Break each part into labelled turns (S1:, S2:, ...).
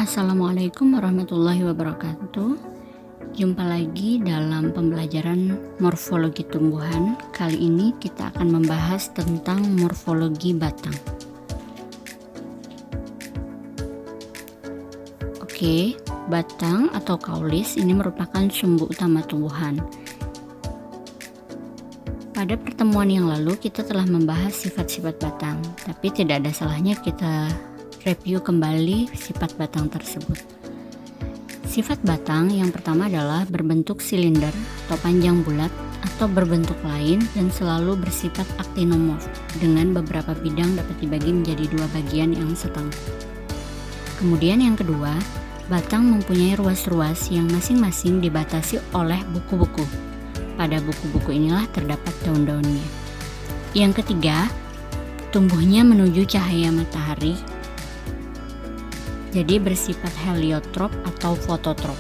S1: Assalamualaikum warahmatullahi wabarakatuh. Jumpa lagi dalam pembelajaran morfologi tumbuhan. Kali ini kita akan membahas tentang morfologi batang. Oke, batang atau kaulis ini merupakan sumbu utama tumbuhan. Pada pertemuan yang lalu kita telah membahas sifat-sifat batang, tapi tidak ada salahnya kita review kembali sifat batang tersebut. Sifat batang yang pertama adalah berbentuk silinder atau panjang bulat atau berbentuk lain dan selalu bersifat aktinomorf dengan beberapa bidang dapat dibagi menjadi dua bagian yang setengah. Kemudian yang kedua, batang mempunyai ruas-ruas yang masing-masing dibatasi oleh buku-buku. Pada buku-buku inilah terdapat daun-daunnya. Yang ketiga, tumbuhnya menuju cahaya matahari, jadi bersifat heliotrop atau fototrop.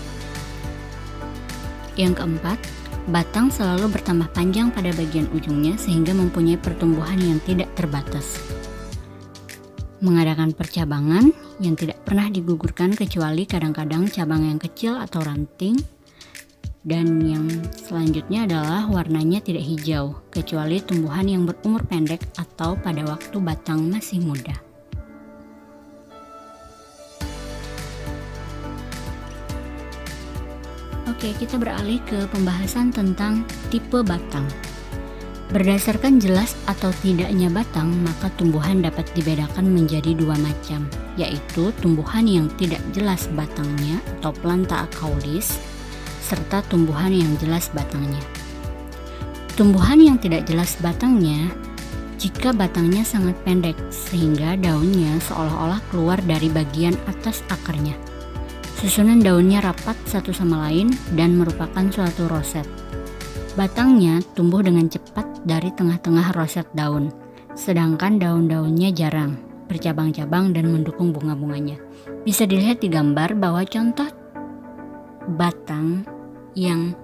S1: Yang keempat, batang selalu bertambah panjang pada bagian ujungnya sehingga mempunyai pertumbuhan yang tidak terbatas. Mengadakan percabangan yang tidak pernah digugurkan kecuali kadang-kadang cabang yang kecil atau ranting. Dan yang selanjutnya adalah warnanya tidak hijau kecuali tumbuhan yang berumur pendek atau pada waktu batang masih muda. Oke, kita beralih ke pembahasan tentang tipe batang. Berdasarkan jelas atau tidaknya batang, maka tumbuhan dapat dibedakan menjadi dua macam, yaitu tumbuhan yang tidak jelas batangnya atau planta akaulis, serta tumbuhan yang jelas batangnya. Tumbuhan yang tidak jelas batangnya, jika batangnya sangat pendek sehingga daunnya seolah-olah keluar dari bagian atas akarnya. Susunan daunnya rapat satu sama lain dan merupakan suatu roset. Batangnya tumbuh dengan cepat dari tengah-tengah roset daun, sedangkan daun-daunnya jarang, bercabang-cabang dan mendukung bunga-bunganya. Bisa dilihat di gambar bahwa contoh batang yang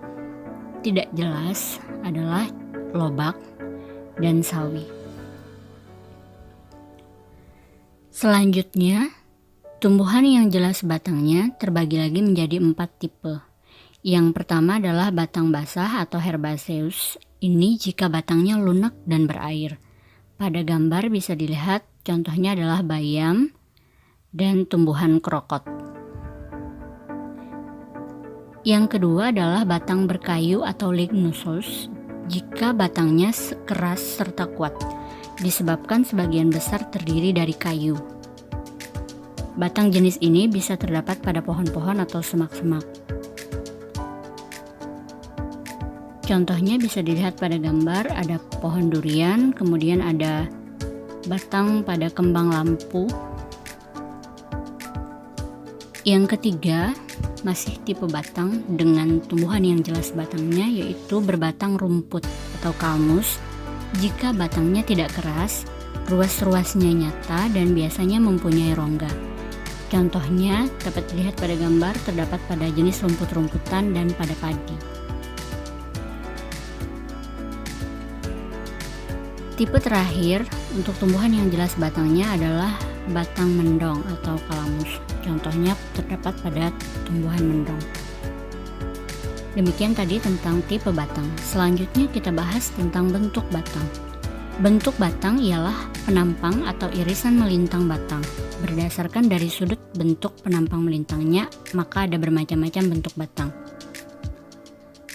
S1: tidak jelas adalah lobak dan sawi. Selanjutnya, tumbuhan yang jelas batangnya terbagi lagi menjadi 4 tipe. Yang pertama adalah batang basah atau herbaceous. Ini jika batangnya lunak dan berair. Pada gambar bisa dilihat contohnya adalah bayam dan tumbuhan krokot. Yang kedua adalah batang berkayu atau lignosus. Jika batangnya keras serta kuat, disebabkan sebagian besar terdiri dari kayu. Batang jenis ini bisa terdapat pada pohon-pohon atau semak-semak. Contohnya bisa dilihat pada gambar, ada pohon durian, kemudian ada batang pada kembang lampu. Yang ketiga, masih tipe batang dengan tumbuhan yang jelas batangnya, yaitu berbatang rumput atau kalmus. Jika batangnya tidak keras, ruas-ruasnya nyata dan biasanya mempunyai rongga. Contohnya dapat dilihat pada gambar, terdapat pada jenis rumput-rumputan dan pada padi. Tipe terakhir untuk tumbuhan yang jelas batangnya adalah batang mendong atau kalamus. Contohnya terdapat pada tumbuhan mendong. Demikian tadi tentang tipe batang. Selanjutnya kita bahas tentang bentuk batang. Bentuk batang ialah penampang atau irisan melintang batang. Berdasarkan dari sudut bentuk penampang melintangnya, maka ada bermacam-macam bentuk batang.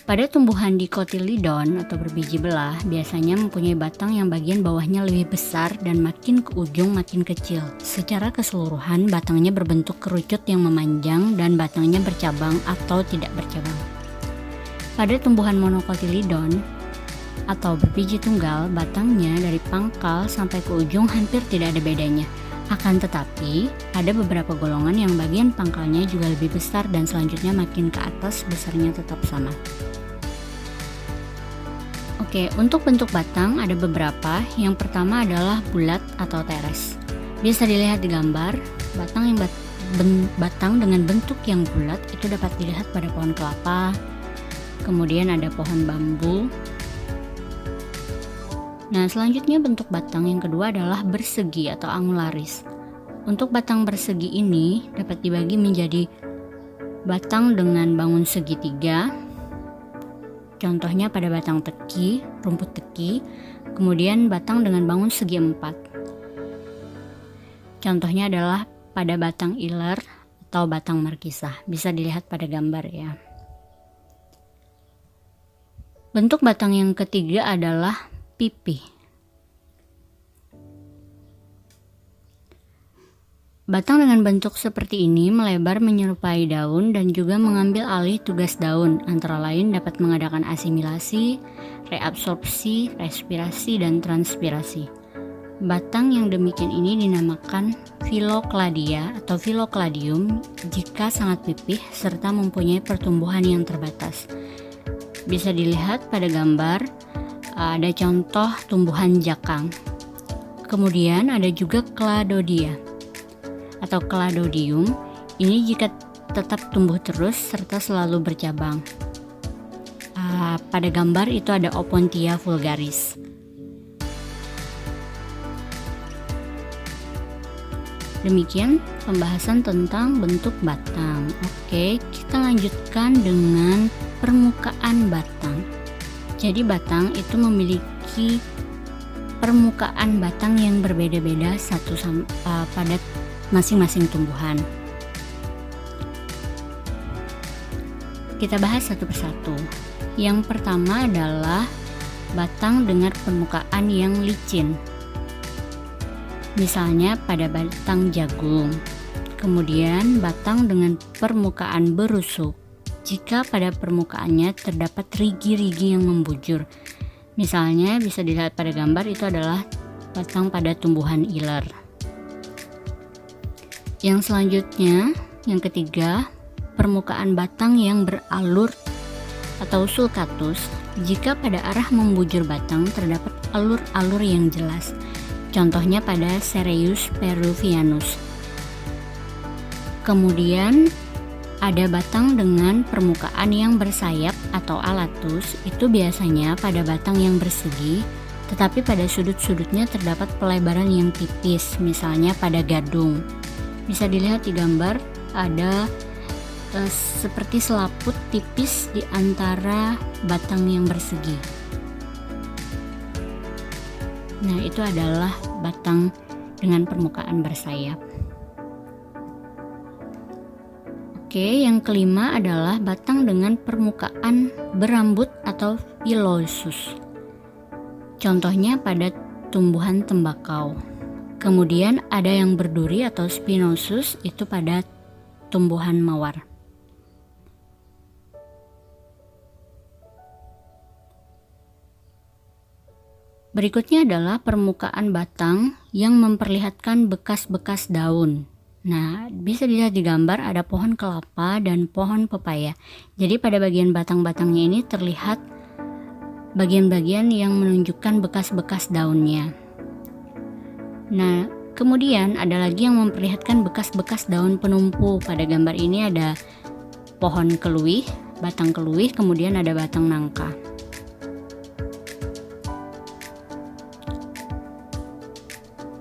S1: Pada tumbuhan dicotyledon atau berbiji belah, biasanya mempunyai batang yang bagian bawahnya lebih besar dan makin ke ujung makin kecil. Secara keseluruhan, batangnya berbentuk kerucut yang memanjang dan batangnya bercabang atau tidak bercabang. Pada tumbuhan monocotyledon atau berbiji tunggal, batangnya dari pangkal sampai ke ujung hampir tidak ada bedanya. Akan tetapi, ada beberapa golongan yang bagian pangkalnya juga lebih besar dan selanjutnya makin ke atas besarnya tetap sama. Oke, untuk bentuk batang ada beberapa. Yang pertama adalah bulat atau teres. Bisa dilihat di gambar, batang dengan bentuk yang bulat itu dapat dilihat pada pohon kelapa. Kemudian ada pohon bambu. Nah, selanjutnya bentuk batang yang kedua adalah bersegi atau angularis. Untuk batang bersegi ini dapat dibagi menjadi batang dengan bangun segitiga, contohnya pada batang teki, rumput teki, kemudian batang dengan bangun segi empat. Contohnya adalah pada batang iler atau batang markisah, bisa dilihat pada gambar ya. Bentuk batang yang ketiga adalah pipih. Batang dengan bentuk seperti ini melebar menyerupai daun dan juga mengambil alih tugas daun, antara lain dapat mengadakan asimilasi, reabsorpsi, respirasi, dan transpirasi. Batang yang demikian ini dinamakan Phylocladia atau Phylocladium jika sangat pipih serta mempunyai pertumbuhan yang terbatas. Bisa dilihat pada gambar, ada contoh tumbuhan jakang. Kemudian ada juga Cladodia atau Cladodium, ini jika tetap tumbuh terus serta selalu bercabang. Pada gambar itu ada Opuntia vulgaris. Demikian pembahasan tentang bentuk batang. Oke, kita lanjutkan dengan permukaan batang. Jadi batang itu memiliki permukaan batang yang berbeda-beda pada masing-masing tumbuhan. Kita bahas satu persatu. Yang pertama adalah batang dengan permukaan yang licin. Misalnya pada batang jagung. Kemudian batang dengan permukaan berusuk. Jika pada permukaannya terdapat rigi-rigi yang membujur. Misalnya bisa dilihat pada gambar itu adalah batang pada tumbuhan iler. Yang selanjutnya, yang ketiga, permukaan batang yang beralur atau sulcatus. Jika pada arah membujur batang terdapat alur-alur yang jelas. Contohnya pada Cereus peruvianus. Kemudian ada batang dengan permukaan yang bersayap atau alatus, itu biasanya pada batang yang bersegi, tetapi pada sudut-sudutnya terdapat pelebaran yang tipis, misalnya pada gadung. Bisa dilihat di gambar ada seperti selaput tipis di antara batang yang bersegi. Nah, itu adalah batang dengan permukaan bersayap. Oke, yang kelima adalah batang dengan permukaan berambut atau pilosus. Contohnya pada tumbuhan tembakau. Kemudian ada yang berduri atau spinosus, itu pada tumbuhan mawar. Berikutnya adalah permukaan batang yang memperlihatkan bekas-bekas daun. Nah, bisa dilihat di gambar ada pohon kelapa dan pohon pepaya. Jadi pada bagian batang-batangnya ini terlihat bagian-bagian yang menunjukkan bekas-bekas daunnya. Nah, kemudian ada lagi yang memperlihatkan bekas-bekas daun penumpu. Pada gambar ini ada pohon keluih, batang keluih, kemudian ada batang nangka.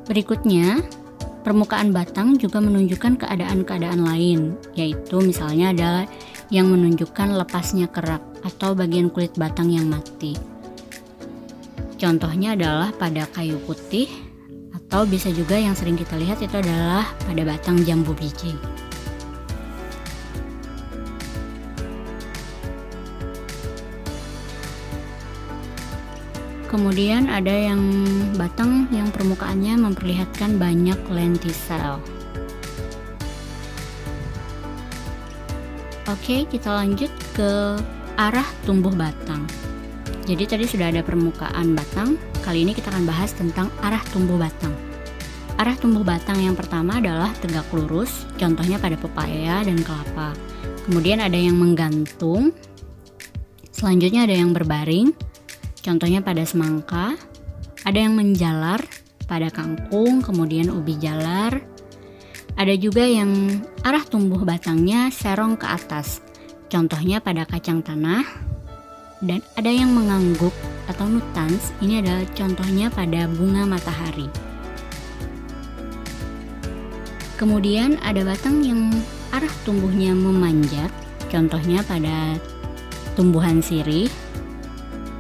S1: Berikutnya, permukaan batang juga menunjukkan keadaan-keadaan lain, yaitu misalnya ada yang menunjukkan lepasnya kerak atau bagian kulit batang yang mati. Contohnya adalah pada kayu putih, atau bisa juga yang sering kita lihat itu adalah pada batang jambu biji. Kemudian ada yang batang yang permukaannya memperlihatkan banyak lentisel. Oke, kita lanjut ke arah tumbuh batang. Jadi tadi sudah ada permukaan batang, kali ini kita akan bahas tentang arah tumbuh batang. Arah tumbuh batang yang pertama adalah tegak lurus, contohnya pada pepaya dan kelapa. Kemudian ada yang menggantung, selanjutnya ada yang berbaring, contohnya pada semangka. Ada yang menjalar pada kangkung, kemudian ubi jalar. Ada juga yang arah tumbuh batangnya serong ke atas, contohnya pada kacang tanah. Dan ada yang mengangguk atau nutans, ini adalah contohnya pada bunga matahari. Kemudian ada batang yang arah tumbuhnya memanjat, contohnya pada tumbuhan sirih.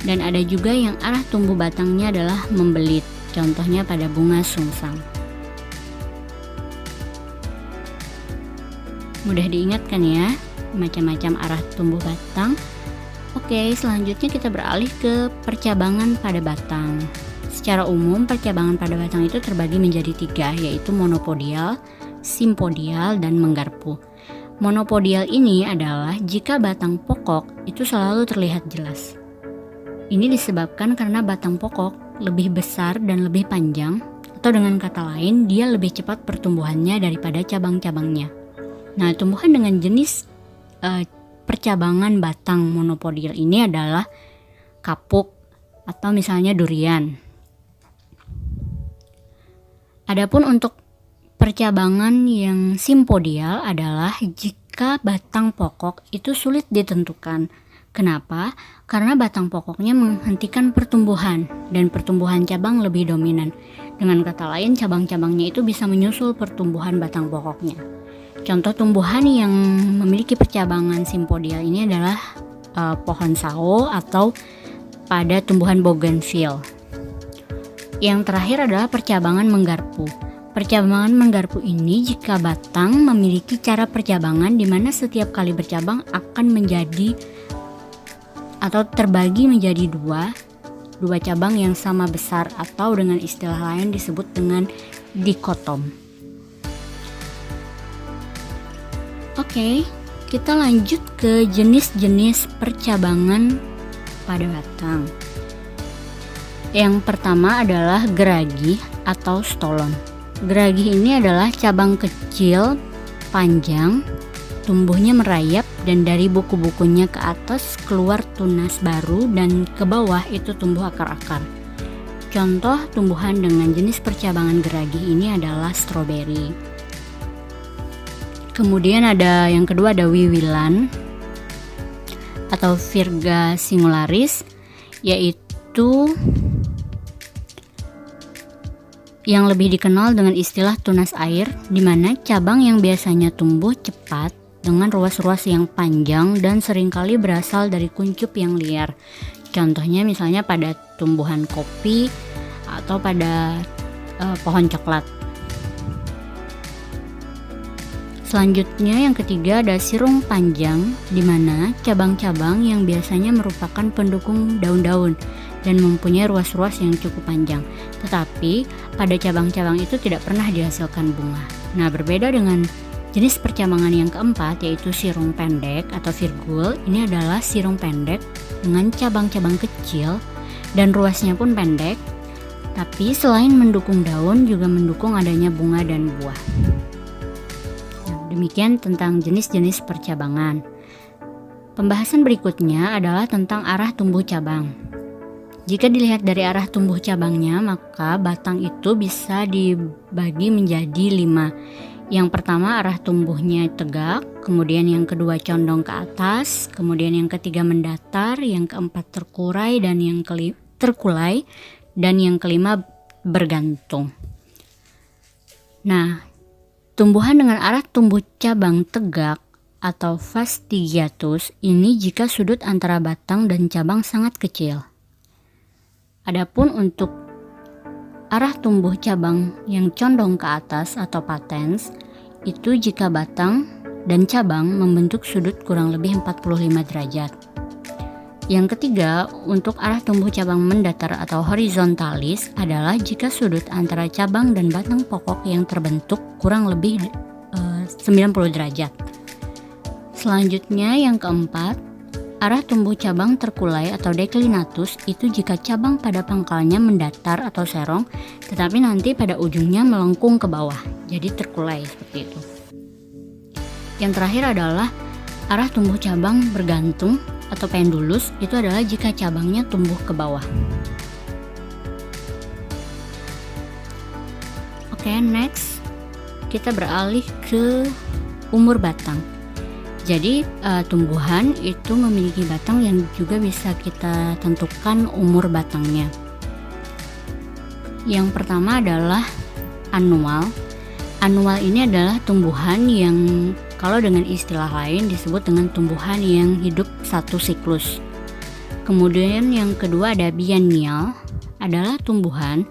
S1: Dan ada juga yang arah tumbuh batangnya adalah membelit, contohnya pada bunga sungsang. Mudah diingatkan ya, macam-macam arah tumbuh batang. Oke, selanjutnya kita beralih ke percabangan pada batang. Secara umum, percabangan pada batang itu terbagi menjadi 3, yaitu monopodial, simpodial, dan menggarpu. Monopodial ini adalah jika batang pokok itu selalu terlihat jelas. Ini disebabkan karena batang pokok lebih besar dan lebih panjang, atau dengan kata lain, dia lebih cepat pertumbuhannya daripada cabang-cabangnya. Nah, tumbuhan dengan jenis percabangan batang monopodial ini adalah kapuk atau misalnya durian. Adapun untuk percabangan yang simpodial adalah jika batang pokok itu sulit ditentukan. Kenapa? Karena batang pokoknya menghentikan pertumbuhan dan pertumbuhan cabang lebih dominan. Dengan kata lain, cabang-cabangnya itu bisa menyusul pertumbuhan batang pokoknya. Contoh tumbuhan yang memiliki percabangan simpodial ini adalah pohon sao atau pada tumbuhan bougainville. Yang terakhir adalah percabangan menggarpu. Percabangan menggarpu ini jika batang memiliki cara percabangan di mana setiap kali bercabang akan menjadi atau terbagi menjadi dua cabang yang sama besar, atau dengan istilah lain disebut dengan dikotom. Oke, kita lanjut ke jenis-jenis percabangan pada batang. Yang pertama adalah geragi atau stolon. Geragi ini adalah cabang kecil, panjang, tumbuhnya merayap, dan dari buku-bukunya ke atas keluar tunas baru dan ke bawah itu tumbuh akar-akar. Contoh tumbuhan dengan jenis percabangan geragi ini adalah stroberi. Kemudian ada yang kedua, ada wiwilan atau Virga singularis, yaitu yang lebih dikenal dengan istilah tunas air, di mana cabang yang biasanya tumbuh cepat dengan ruas-ruas yang panjang dan seringkali berasal dari kuncup yang liar. Contohnya misalnya pada tumbuhan kopi atau pada pohon coklat. Selanjutnya yang ketiga ada sirung panjang, di mana cabang-cabang yang biasanya merupakan pendukung daun-daun dan mempunyai ruas-ruas yang cukup panjang. Tetapi pada cabang-cabang itu tidak pernah dihasilkan bunga. Nah, berbeda dengan jenis percabangan yang keempat, yaitu sirung pendek atau virgul. Ini adalah sirung pendek dengan cabang-cabang kecil dan ruasnya pun pendek, tapi selain mendukung daun juga mendukung adanya bunga dan buah. Nah, demikian tentang jenis-jenis percabangan. Pembahasan berikutnya adalah tentang arah tumbuh cabang. Jika dilihat dari arah tumbuh cabangnya, maka batang itu bisa dibagi menjadi 5. Yang pertama arah tumbuhnya tegak, kemudian yang kedua condong ke atas, kemudian yang ketiga mendatar, yang keempat terkulai, dan yang kelima bergantung. Nah, tumbuhan dengan arah tumbuh cabang tegak atau fastigiatus ini jika sudut antara batang dan cabang sangat kecil. Adapun untuk arah tumbuh cabang yang condong ke atas atau patens itu jika batang dan cabang membentuk sudut kurang lebih 45 derajat. Yang ketiga, untuk arah tumbuh cabang mendatar atau horizontalis adalah jika sudut antara cabang dan batang pokok yang terbentuk kurang lebih 90 derajat. Selanjutnya yang keempat, arah tumbuh cabang terkulai atau declinatus itu jika cabang pada pangkalnya mendatar atau serong, tetapi nanti pada ujungnya melengkung ke bawah, jadi terkulai seperti itu. Yang terakhir adalah arah tumbuh cabang bergantung atau pendulus, itu adalah jika cabangnya tumbuh ke bawah. Oke, next kita beralih ke umur batang. Jadi tumbuhan itu memiliki batang yang juga bisa kita tentukan umur batangnya. Yang pertama adalah anual. Anual ini adalah tumbuhan yang kalau dengan istilah lain disebut dengan tumbuhan yang hidup satu siklus. Kemudian yang kedua ada biennial, adalah tumbuhan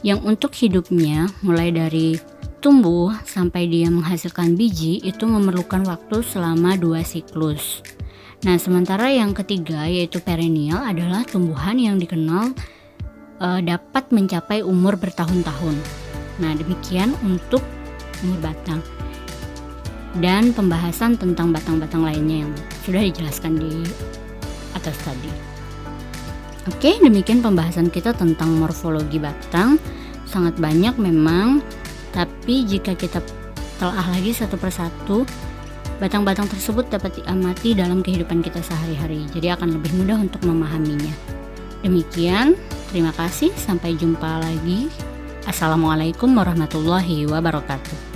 S1: yang untuk hidupnya mulai dari tumbuh sampai dia menghasilkan biji itu memerlukan waktu selama 2 siklus. Nah, sementara yang ketiga yaitu perennial adalah tumbuhan yang dikenal dapat mencapai umur bertahun-tahun. Nah, demikian untuk umur batang dan pembahasan tentang batang-batang lainnya yang sudah dijelaskan di atas tadi. Oke, demikian pembahasan kita tentang morfologi batang. Sangat banyak memang, tapi jika kita telah lagi satu persatu, batang-batang tersebut dapat diamati dalam kehidupan kita sehari-hari, jadi akan lebih mudah untuk memahaminya. Demikian, terima kasih, sampai jumpa lagi. Assalamualaikum warahmatullahi wabarakatuh.